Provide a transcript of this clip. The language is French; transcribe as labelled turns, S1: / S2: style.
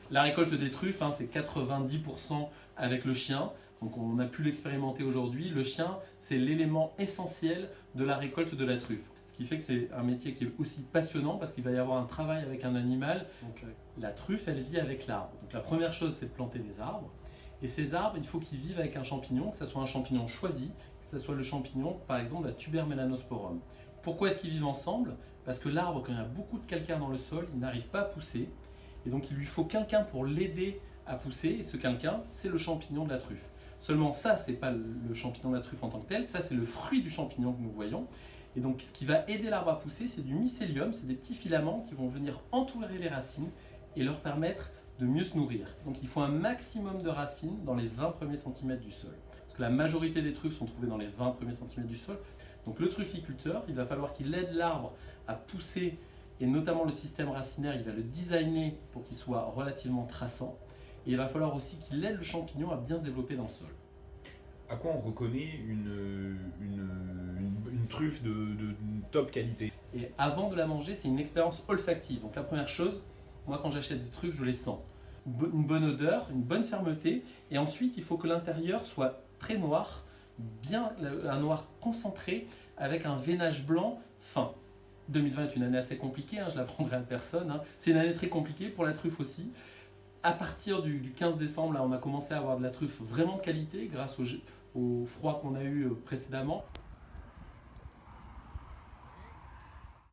S1: La récolte des truffes, hein, c'est 90% avec le chien. Donc on a pu l'expérimenter aujourd'hui. Le chien, c'est l'élément essentiel de la récolte de la truffe. Ce qui fait que c'est un métier qui est aussi passionnant parce qu'il va y avoir un travail avec un animal. Donc la truffe, elle vit avec l'arbre. Donc la première chose, c'est de planter des arbres. Et ces arbres, il faut qu'ils vivent avec un champignon, que ce soit un champignon choisi, que ce soit le champignon, par exemple, la Tubermelanosporum. Pourquoi est-ce qu'ils vivent ensemble? Parce que l'arbre, quand il y a beaucoup de calcaire dans le sol, il n'arrive pas à pousser. Et donc il lui faut quelqu'un pour l'aider à pousser. Et ce quelqu'un, c'est le champignon de la truffe. Seulement ça, ce n'est pas le champignon de la truffe en tant que tel, ça c'est le fruit du champignon que nous voyons. Et donc ce qui va aider l'arbre à pousser, c'est du mycélium, c'est des petits filaments qui vont venir entourer les racines et leur permettre de mieux se nourrir. Donc il faut un maximum de racines dans les 20 premiers centimètres du sol. Parce que la majorité des truffes sont trouvées dans les 20 premiers centimètres du sol. Donc le trufficulteur, il va falloir qu'il aide l'arbre à pousser, et notamment le système racinaire, il va le designer pour qu'il soit relativement traçant. Et il va falloir aussi qu'il aide le champignon à bien se développer dans le sol.
S2: À quoi on reconnaît une truffe de top qualité?
S1: Et avant de la manger, c'est une expérience olfactive. Donc la première chose, moi quand j'achète des truffes, je les sens. Une bonne odeur, une bonne fermeté. Et ensuite, il faut que l'intérieur soit très noir, bien un noir concentré, avec un veinage blanc fin. 2020 est une année assez compliquée, hein, je l'apprendrai à personne. Hein. C'est une année très compliquée pour la truffe aussi. À partir du 15 décembre, là, on a commencé à avoir de la truffe vraiment de qualité grâce au froid qu'on a eu précédemment.